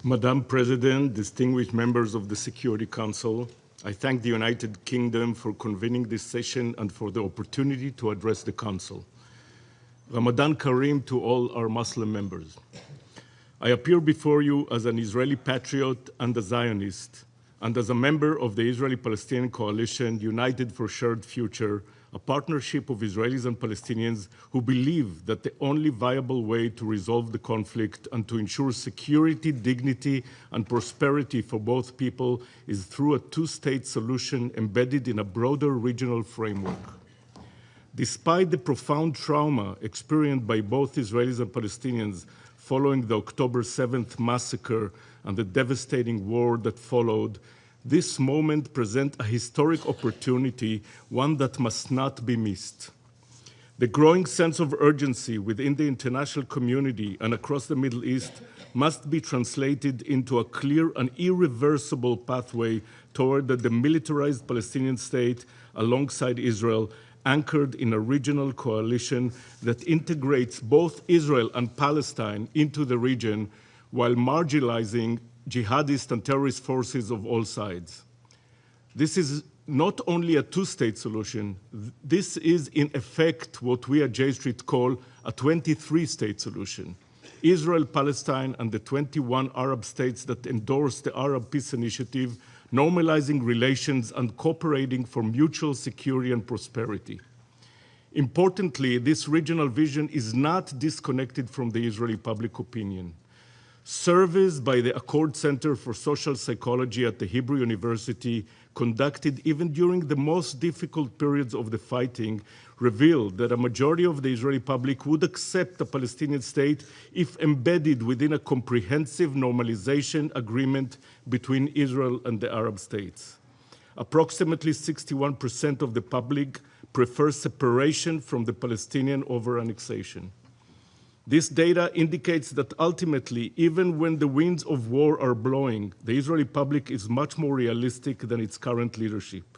Madam President, distinguished members of the Security Council, I thank the United Kingdom for convening this session and for the opportunity to address the Council. Ramadan Kareem to all our Muslim members. I appear before you as an Israeli patriot and a Zionist, and as a member of the Israeli-Palestinian Coalition United for Shared Future, a partnership of Israelis and Palestinians who believe that the only viable way to resolve the conflict and to ensure security, dignity, and prosperity for both people is through a two-state solution embedded in a broader regional framework. Despite the profound trauma experienced by both Israelis and Palestinians following the October 7th massacre and the devastating war that followed, this moment presents a historic opportunity, one that must not be missed. The growing sense of urgency within the international community and across the Middle East must be translated into a clear and irreversible pathway toward the demilitarized Palestinian state alongside Israel, anchored in a regional coalition that integrates both Israel and Palestine into the region while marginalizing jihadist and terrorist forces of all sides. This is not only a two-state solution, this is in effect what we at J Street call a 23-state solution. Israel, Palestine, and the 21 Arab states that endorse the Arab Peace Initiative, normalizing relations and cooperating for mutual security and prosperity. Importantly, this regional vision is not disconnected from the Israeli public opinion. Surveys by the Accord Center for Social Psychology at the Hebrew University, conducted even during the most difficult periods of the fighting, revealed that a majority of the Israeli public would accept a Palestinian state if embedded within a comprehensive normalization agreement between Israel and the Arab states. Approximately 61% of the public prefer separation from the Palestinian over annexation. This data indicates that ultimately, even when the winds of war are blowing, the Israeli public is much more realistic than its current leadership.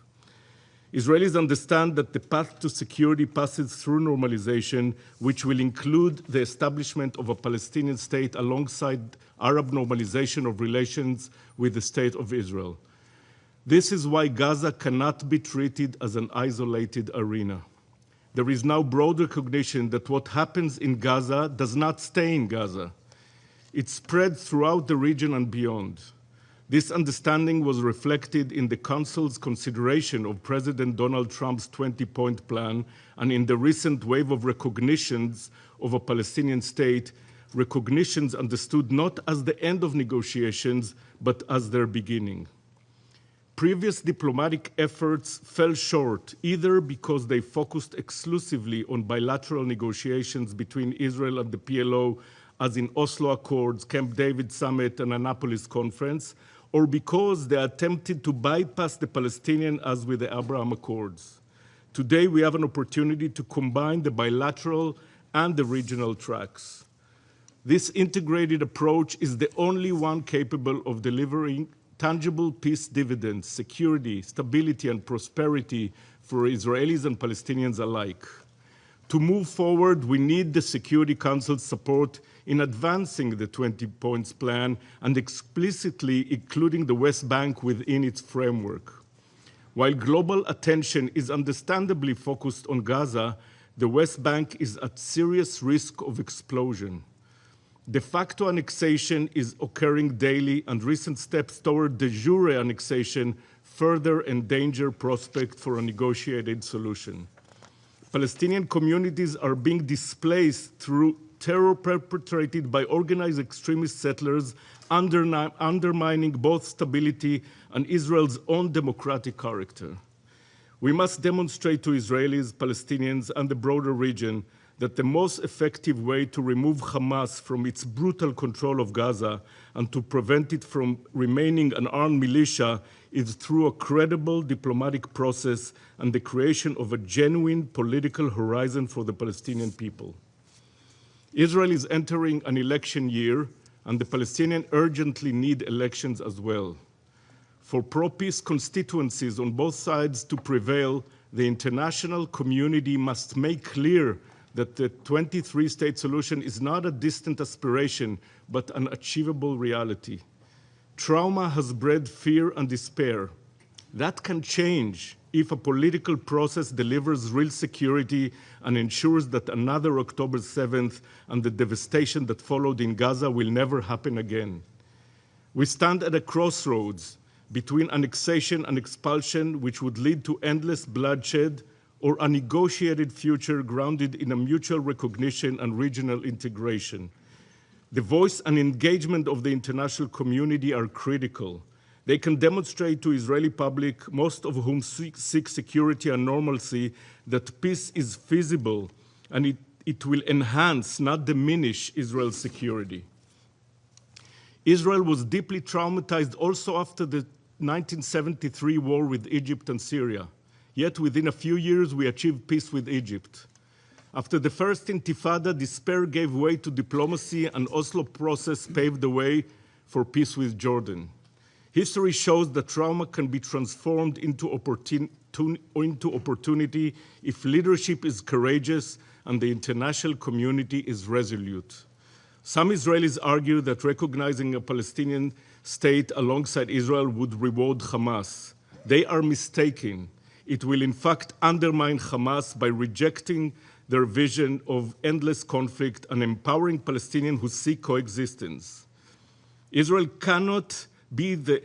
Israelis understand that the path to security passes through normalization, which will include the establishment of a Palestinian state alongside Arab normalization of relations with the State of Israel. This is why Gaza cannot be treated as an isolated arena. There is now broad recognition that what happens in Gaza does not stay in Gaza. It spreads throughout the region and beyond. This understanding was reflected in the Council's consideration of President Donald Trump's 20-point plan and in the recent wave of recognitions of a Palestinian state, recognitions understood not as the end of negotiations, but as their beginning. Previous diplomatic efforts fell short, either because they focused exclusively on bilateral negotiations between Israel and the PLO, as in Oslo Accords, Camp David Summit, and Annapolis Conference, or because they attempted to bypass the Palestinian, as with the Abraham Accords. Today, we have an opportunity to combine the bilateral and the regional tracks. This integrated approach is the only one capable of delivering tangible peace dividends, security, stability, and prosperity for Israelis and Palestinians alike. To move forward, we need the Security Council's support in advancing the 20 points plan and explicitly including the West Bank within its framework. While global attention is understandably focused on Gaza, the West Bank is at serious risk of explosion. De facto annexation is occurring daily, and recent steps toward de jure annexation further endanger prospect for a negotiated solution. Palestinian communities are being displaced through terror perpetrated by organized extremist settlers, undermining both stability and Israel's own democratic character. We must demonstrate to Israelis, Palestinians, and the broader region that the most effective way to remove Hamas from its brutal control of Gaza and to prevent it from remaining an armed militia is through a credible diplomatic process and the creation of a genuine political horizon for the Palestinian people. Israel is entering an election year, and the Palestinians urgently need elections as well. For pro-peace constituencies on both sides to prevail, the international community must make clear that the 23-state solution is not a distant aspiration, but an achievable reality. Trauma has bred fear and despair. That can change if a political process delivers real security and ensures that another October 7th and the devastation that followed in Gaza will never happen again. We stand at a crossroads between annexation and expulsion, which would lead to endless bloodshed, or a negotiated future grounded in a mutual recognition and regional integration. The voice and engagement of the international community are critical. They can demonstrate to Israeli public, most of whom seek security and normalcy, that peace is feasible and it will enhance, not diminish, Israel's security. Israel was deeply traumatized also after the 1973 war with Egypt and Syria. Yet within a few years, we achieved peace with Egypt. After the first Intifada, despair gave way to diplomacy, and Oslo process paved the way for peace with Jordan. History shows that trauma can be transformed into opportunity if leadership is courageous and the international community is resolute. Some Israelis argue that recognizing a Palestinian state alongside Israel would reward Hamas. They are mistaken. It will in fact undermine Hamas by rejecting their vision of endless conflict and empowering Palestinians who seek coexistence. Israel cannot be the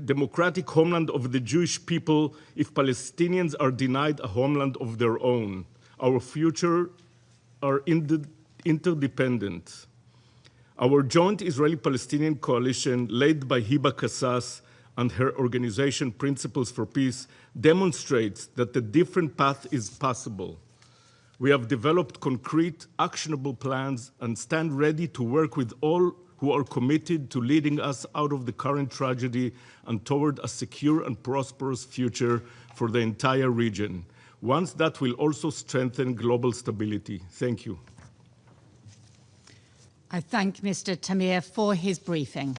democratic homeland of the Jewish people if Palestinians are denied a homeland of their own. Our future are interdependent. Our joint Israeli-Palestinian coalition, led by Hiba Casas and her organization Principles for Peace, demonstrates that the different path is possible. We have developed concrete, actionable plans and stand ready to work with all who are committed to leading us out of the current tragedy and toward a secure and prosperous future for the entire region, one that will also strengthen global stability. Thank you. I thank Mr. Tamir for his briefing.